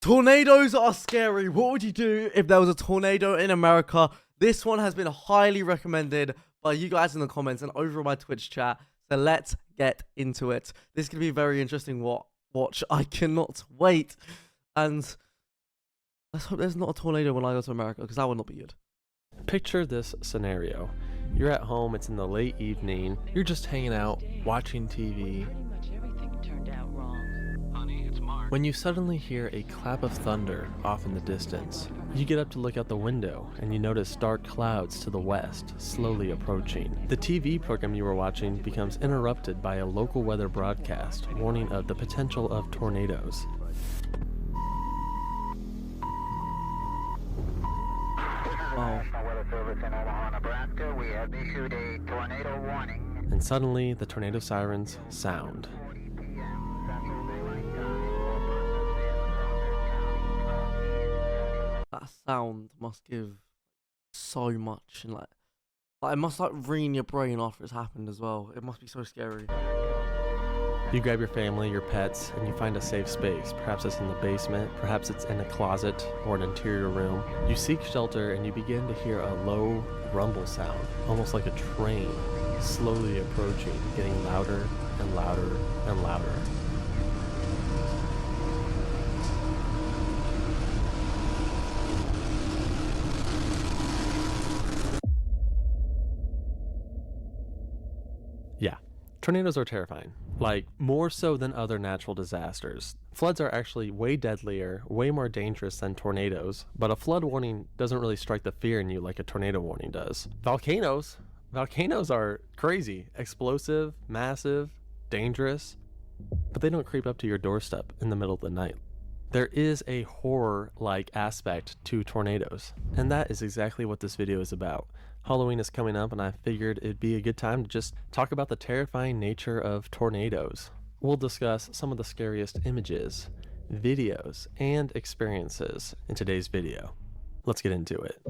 Tornadoes are scary. What would you do if there was a tornado in America? This one has been highly recommended by you guys in the comments and over on my Twitch chat. So let's get into it. This is going to be a very interesting watch. I cannot wait. And let's hope there's not a tornado when I go to America, because that would not be good. Picture this scenario. You're at home, it's in the late evening, You're just hanging out, watching TV, Pretty much everything turned out wrong. when you suddenly hear a clap of thunder off in the distance. you get up to look out the window and you notice dark clouds to the west slowly approaching. The TV program you were watching becomes interrupted by a local weather broadcast warning of the potential of tornadoes. Wow. We have issued a tornado warning. And suddenly the tornado sirens sound. That sound must give so much, and it must ruin your brain after it's happened as well. It must be so scary. You grab your family, your pets, and you find a safe space. Perhaps it's in the basement, perhaps it's in a closet or an interior room. You seek shelter and you begin to hear a low rumble sound, almost like a train, slowly approaching, getting louder and louder and louder. Yeah, tornadoes are terrifying. Like, more so than other natural disasters. Floods are actually way deadlier, way more dangerous than tornadoes, but a flood warning doesn't really strike the fear in you like a tornado warning does. Volcanoes are crazy, explosive, massive, dangerous, but they don't creep up to your doorstep in the middle of the night. There is a horror-like aspect to tornadoes, and that is exactly what this video is about. Halloween is coming up, and I figured it'd be a good time to just talk about the terrifying nature of tornadoes. We'll discuss some of the scariest images, videos, and experiences in today's video. Let's get into it.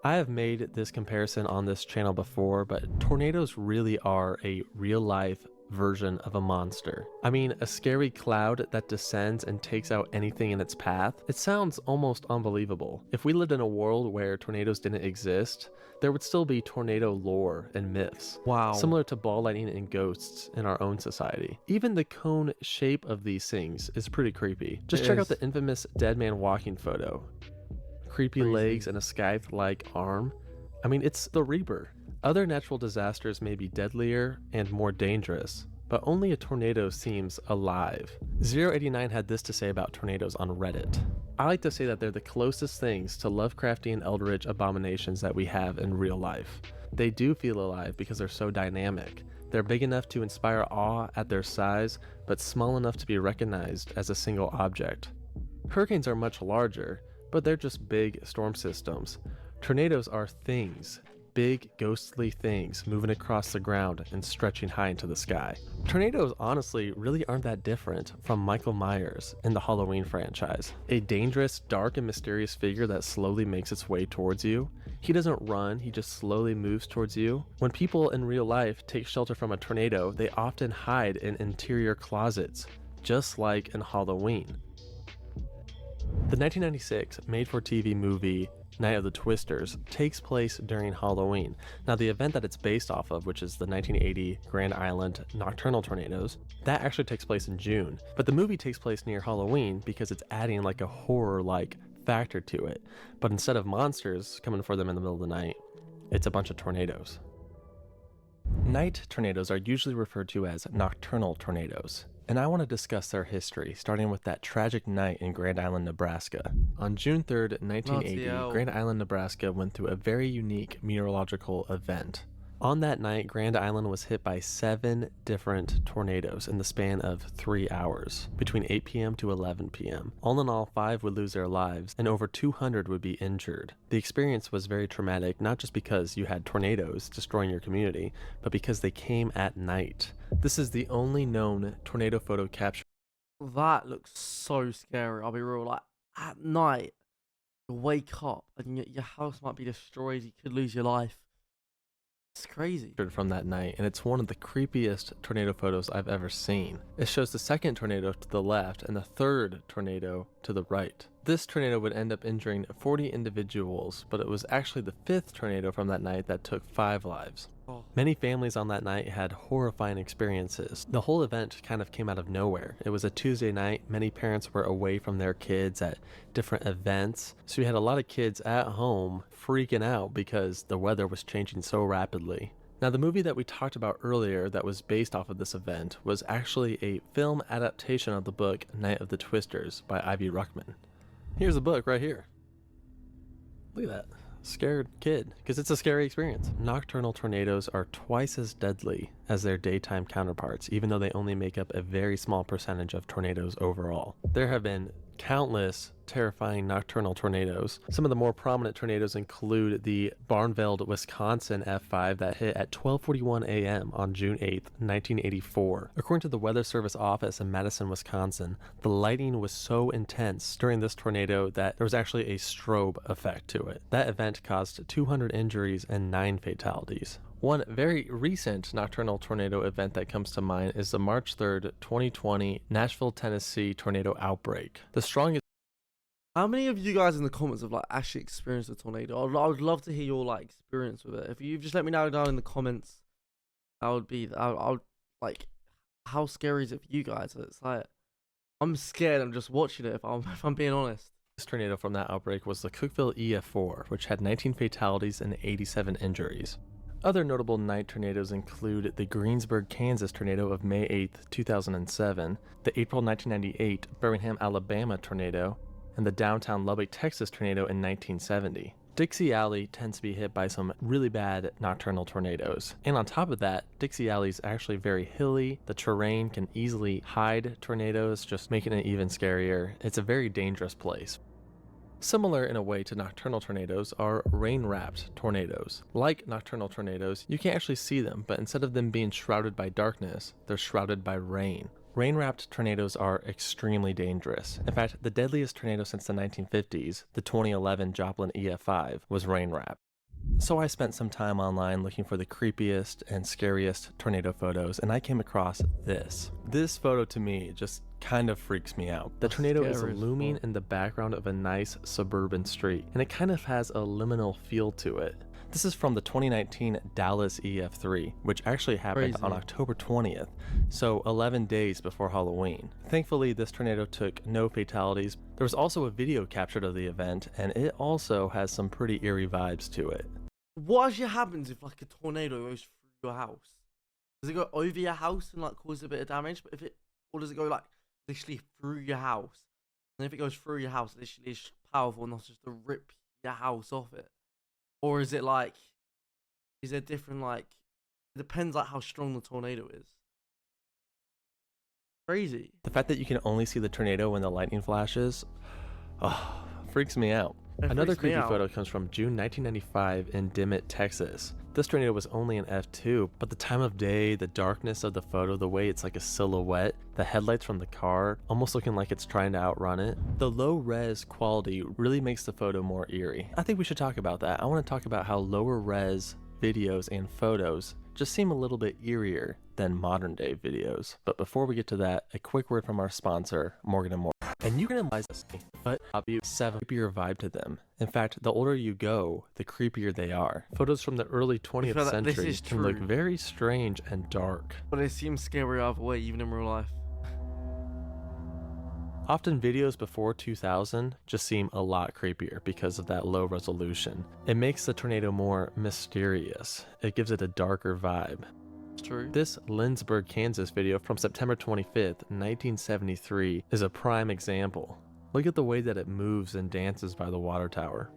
I have made this comparison on this channel before, but tornadoes really are a real-life version of a monster. I mean, a scary cloud that descends and takes out anything in its path. It sounds almost unbelievable. If we lived in a world where tornadoes didn't exist, there would still be tornado lore and myths. Wow. Similar to ball lightning and ghosts in our own society. Even the cone shape of these things is pretty creepy. Just check out the infamous dead man walking photo. Creepy Crazy. legs and a scythe-like arm. I mean, it's the Reaper. Other natural disasters may be deadlier and more dangerous, but only a tornado seems alive. 089 had this to say about tornadoes on Reddit. I like to say that they're the closest things to Lovecraftian eldritch abominations that we have in real life. They do feel alive because they're so dynamic. They're big enough to inspire awe at their size, but small enough to be recognized as a single object. Hurricanes are much larger, but they're just big storm systems. Tornadoes are things. Big, ghostly things moving across the ground and stretching high into the sky. Tornadoes honestly really aren't that different from Michael Myers in the Halloween franchise. A dangerous, dark, and mysterious figure that slowly makes its way towards you. He doesn't run, he just slowly moves towards you. When people in real life take shelter from a tornado, they often hide in interior closets, just like in Halloween. The 1996 made-for-TV movie Night of the Twisters takes place during Halloween. Now, the event that it's based off of, which is the 1980 Grand Island nocturnal tornadoes, that actually takes place in June. But the movie takes place near Halloween because it's adding like a horror-like factor to it. But instead of monsters coming for them in the middle of the night, it's a bunch of tornadoes. Night tornadoes are usually referred to as nocturnal tornadoes. And I want to discuss their history, starting with that tragic night in Grand Island, Nebraska. On June 3rd, 1980, Grand Island, Nebraska went through a very unique meteorological event. On that night, Grand Island was hit by 7 different tornadoes in the span of 3 hours, between 8 p.m. to 11 p.m. All in all, 5 would lose their lives, and over 200 would be injured. The experience was very traumatic, not just because you had tornadoes destroying your community, but because they came at night. This is the only known tornado photo capture. That looks so scary. I'll be real. At night, you wake up and your house might be destroyed. You could lose your life. It's crazy. From that night, and it's one of the creepiest tornado photos I've ever seen. It shows the second tornado to the left and the third tornado to the right. This tornado would end up injuring 40 individuals, but it was actually the fifth tornado from that night that took 5 lives. Oh. Many families on that night had horrifying experiences. The whole event kind of came out of nowhere. It was a Tuesday night. Many parents were away from their kids at different events, so we had a lot of kids at home freaking out because the weather was changing so rapidly. Now, the movie that we talked about earlier that was based off of this event was actually a film adaptation of the book Night of the Twisters by Ivy Ruckman. Here's the book right here. Look at that. Scared kid, because it's a scary experience. Nocturnal tornadoes are twice as deadly as their daytime counterparts, even though they only make up a very small percentage of tornadoes overall. There have been countless terrifying nocturnal tornadoes. Some of the more prominent tornadoes include the Barnveld, Wisconsin F5 that hit at 12:41 a.m. on June 8th, 1984. According to the Weather Service office in Madison, Wisconsin, the lightning was so intense during this tornado that there was actually a strobe effect to it. That event caused 200 injuries and 9 fatalities. One very recent nocturnal tornado event that comes to mind is the March 3rd, 2020 Nashville, Tennessee tornado outbreak. The strongest. How many of you guys in the comments have like actually experienced a tornado? I would love to hear your like experience with it. If you just let me know down in the comments, that would be. I would like. How scary is it for you guys? It's like I'm scared. I'm just watching it. If I'm being honest. This tornado from that outbreak was the Cookeville EF4, which had 19 fatalities and 87 injuries. Other notable night tornadoes include the Greensburg, Kansas tornado of May 8, 2007, the April 1998 Birmingham, Alabama tornado, and the downtown Lubbock, Texas tornado in 1970. Dixie Alley tends to be hit by some really bad nocturnal tornadoes. And on top of that, Dixie Alley is actually very hilly. The terrain can easily hide tornadoes, just making it even scarier. It's a very dangerous place. Similar in a way to nocturnal tornadoes are rain-wrapped tornadoes. Like nocturnal tornadoes, you can't actually see them, but instead of them being shrouded by darkness, they're shrouded by rain. Rain-wrapped tornadoes are extremely dangerous. In fact, the deadliest tornado since the 1950s, the 2011 Joplin EF5, was rain-wrapped. So I spent some time online looking for the creepiest and scariest tornado photos, and I came across this. This photo to me just kind of freaks me out. The tornado is looming in the background of a nice suburban street, and it kind of has a liminal feel to it. This is from the 2019 Dallas EF3, which actually happened on October 20th, so 11 days before Halloween. Thankfully, this tornado took no fatalities. There was also a video captured of the event, and it also has some pretty eerie vibes to it. What actually happens if like a tornado goes through your house? Does it go over your house and like cause a bit of damage? But or does it go like literally through your house? And if it goes through your house, literally it's powerful enough just to rip your house off it. Or is it like, is there different like, it depends like how strong the tornado is. Crazy. The fact that you can only see the tornado when the lightning flashes, freaks me out. Another creepy photo comes from June 1995 in Dimmitt, Texas. This tornado was only an F2, but the time of day, the darkness of the photo, the way it's like a silhouette, the headlights from the car, almost looking like it's trying to outrun it. The low res quality really makes the photo more eerie. I think we should talk about that. I want to talk about how lower res videos and photos just seem a little bit eerier than modern day videos. But before we get to that, a quick word from our sponsor, Morgan & Morgan. And you can realize this, but obviously 7 creepier vibe to them. In fact, the older you go, the creepier they are. Photos from the early 20th century can look very strange and dark. But it seems scary either way, even in real life. Often videos before 2000 just seem a lot creepier because of that low resolution. It makes the tornado more mysterious. It gives it a darker vibe. True. This Lindsborg, Kansas video from September 25th, 1973 is a prime example. Look at the way that it moves and dances by the water tower.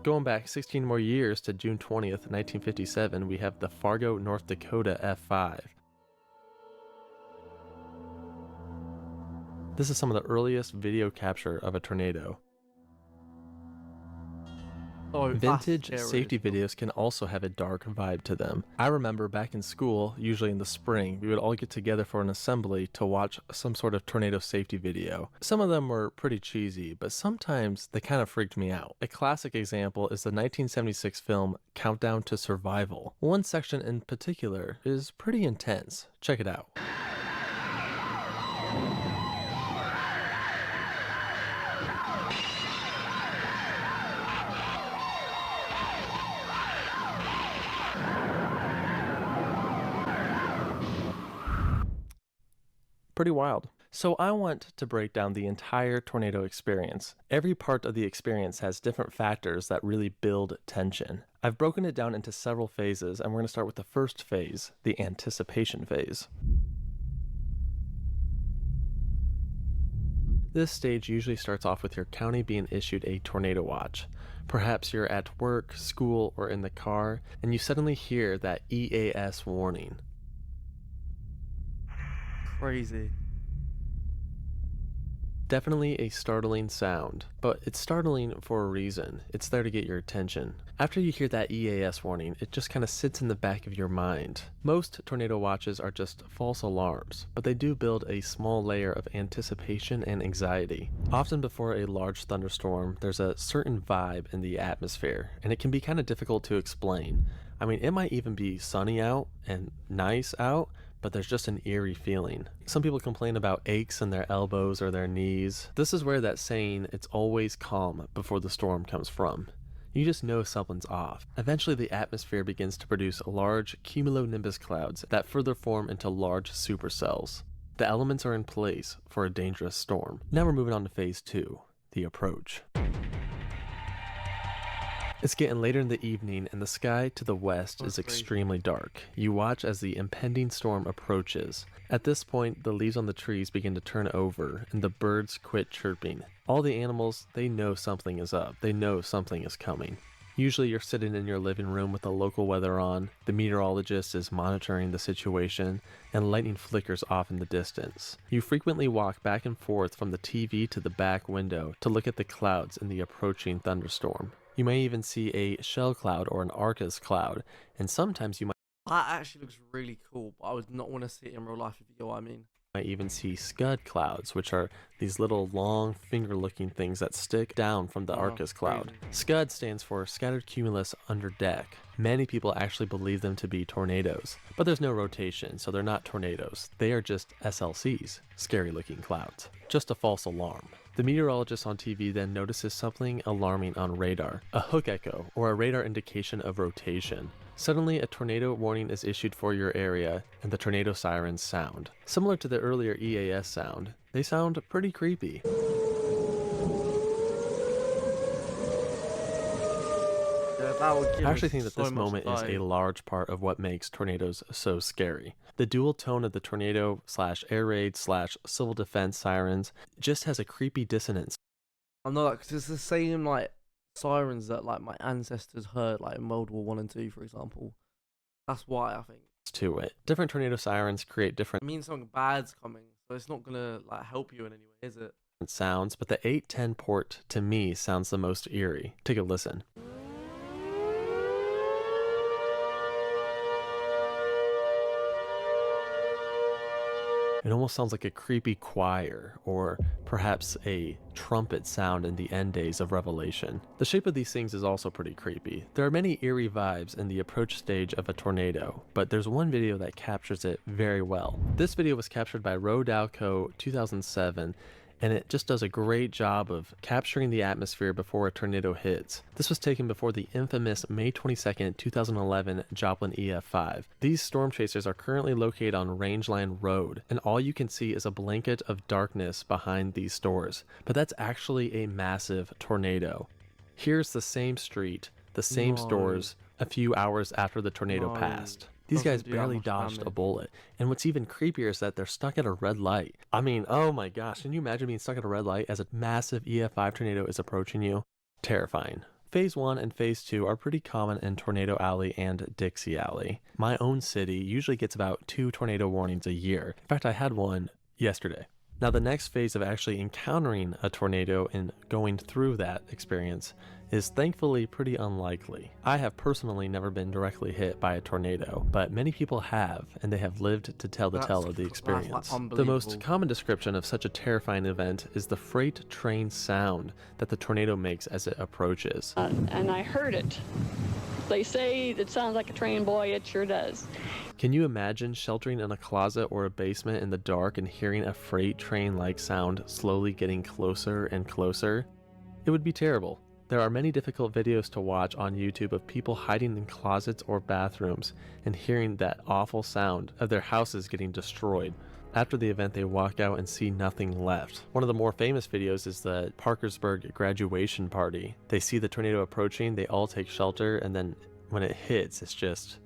Going back 16 more years to June 20th, 1957, we have the Fargo, North Dakota F5. This is some of the earliest video capture of a tornado. Oh, that's Vintage scary safety as well. videos can also have a dark vibe to them. I remember back in school, usually in the spring, we would all get together for an assembly to watch some sort of tornado safety video. Some of them were pretty cheesy, but sometimes they kind of freaked me out. A classic example is the 1976 film Countdown to Survival. One section in particular is pretty intense. Check it out. Pretty wild. So I want to break down the entire tornado experience. Every part of the experience has different factors that really build tension. I've broken it down into several phases, and we're going to start with the first phase, the anticipation phase. This stage usually starts off with your county being issued a tornado watch. Perhaps you're at work, school, or in the car, and you suddenly hear that EAS warning. Crazy. Definitely a startling sound, but it's startling for a reason. It's there to get your attention. After you hear that EAS warning, it just kind of sits in the back of your mind. Most tornado watches are just false alarms, but they do build a small layer of anticipation and anxiety. Often before a large thunderstorm, there's a certain vibe in the atmosphere, and it can be kind of difficult to explain. I mean, it might even be sunny out and nice out, but there's just an eerie feeling. Some people complain about aches in their elbows or their knees. This is where that saying, "it's always calm before the storm," comes from. You just know something's off. Eventually the atmosphere begins to produce large cumulonimbus clouds that further form into large supercells. The elements are in place for a dangerous storm. Now we're moving on to phase 2, the approach. It's getting later in the evening, and the sky to the west is extremely dark. You watch as the impending storm approaches. At this point, the leaves on the trees begin to turn over, and the birds quit chirping. All the animals, they know something is up. They know something is coming. Usually you're sitting in your living room with the local weather on, the meteorologist is monitoring the situation, and lightning flickers off in the distance. You frequently walk back and forth from the TV to the back window to look at the clouds in the approaching thunderstorm. You may even see a shell cloud or an Arcus cloud, and sometimes you That actually looks really cool, but I would not want to see it in real life, if you get what I mean. might even see scud clouds, which are these little long finger-looking things that stick down from the Arcus cloud. Crazy. Scud stands for scattered cumulus under deck. Many people actually believe them to be tornadoes, but there's no rotation, so they're not tornadoes. They are just SLCs, scary-looking clouds. Just a false alarm. The meteorologist on TV then notices something alarming on radar, a hook echo, or a radar indication of rotation. Suddenly, a tornado warning is issued for your area, and the tornado sirens sound. Similar to the earlier EAS sound, they sound pretty creepy. That would give I actually us think that so this much moment is a vibe. large part of what makes tornadoes so scary. The dual tone of the tornado / air raid / civil defense sirens just has a creepy dissonance I know that because it's the same like sirens that like my ancestors heard like in World War One and Two, for example. That's why I think to it. Different tornado sirens create different it means something bad's coming, so it's not gonna like help you in any way, is it? sounds, but the 810 port to me sounds the most eerie. Take a listen. It almost sounds like a creepy choir, or perhaps a trumpet sound in the end days of Revelation. The shape of these things is also pretty creepy. There are many eerie vibes in the approach stage of a tornado, but there's one video that captures it very well. This video was captured by Rodalco 2007, and it just does a great job of capturing the atmosphere before a tornado hits. This was taken before the infamous May 22nd, 2011 Joplin EF5. These storm chasers are currently located on Rangeline Road, and all you can see is a blanket of darkness behind these stores. But that's actually a massive tornado. Here's the same street, the same No. stores, a few hours after the tornado No. passed. These Doesn't guys do that barely much dodged a damage. bullet. And what's even creepier is that they're stuck at a red light. I mean, oh my gosh, can you imagine being stuck at a red light as a massive EF5 tornado is approaching you? Terrifying. Phase 1 and Phase 2 are pretty common in Tornado Alley and Dixie Alley. My own city usually gets about 2 tornado warnings a year. In fact, I had one yesterday. Now, the next phase of actually encountering a tornado and going through that experience is thankfully pretty unlikely. I have personally never been directly hit by a tornado, but many people have, and they have lived to tell the tale of the experience. The most common description of such a terrifying event is the freight train sound that the tornado makes as it approaches. And I heard it. They say it sounds like a train, boy, it sure does. Can you imagine sheltering in a closet or a basement in the dark and hearing a freight train-like sound slowly getting closer and closer? It would be terrible. There are many difficult videos to watch on YouTube of people hiding in closets or bathrooms and hearing that awful sound of their houses getting destroyed. After the event, they walk out and see nothing left. One of the more famous videos is the Parkersburg graduation party. They see the tornado approaching, they all take shelter, and then when it hits, it's just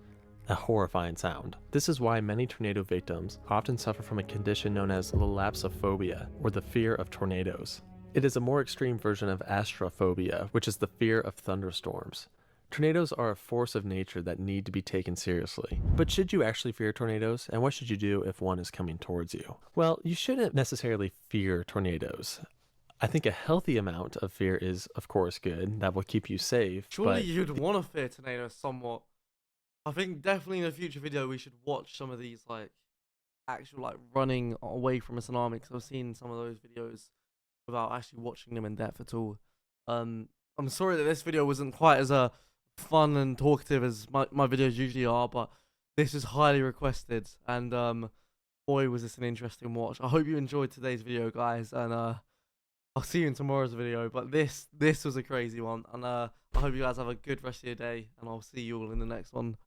a horrifying sound. This is why many tornado victims often suffer from a condition known as lapsophobia, or the fear of tornadoes. It is a more extreme version of astrophobia, which is the fear of thunderstorms. Tornadoes are a force of nature that need to be taken seriously. But should you actually fear tornadoes, and what should you do if one is coming towards you? Well, you shouldn't necessarily fear tornadoes. I think a healthy amount of fear is, of course, good. That will keep you safe. Surely you'd want to fear tornadoes somewhat. I think definitely in a future video we should watch some of these like actual like running away from a tsunami, because I've seen some of those videos without actually watching them in depth at all. I'm sorry that this video wasn't quite as fun and talkative as my videos usually are, but this is highly requested, and boy was this an interesting watch. I hope you enjoyed today's video, guys, and I'll see you in tomorrow's video. But this was a crazy one, and I hope you guys have a good rest of your day, and I'll see you all in the next one.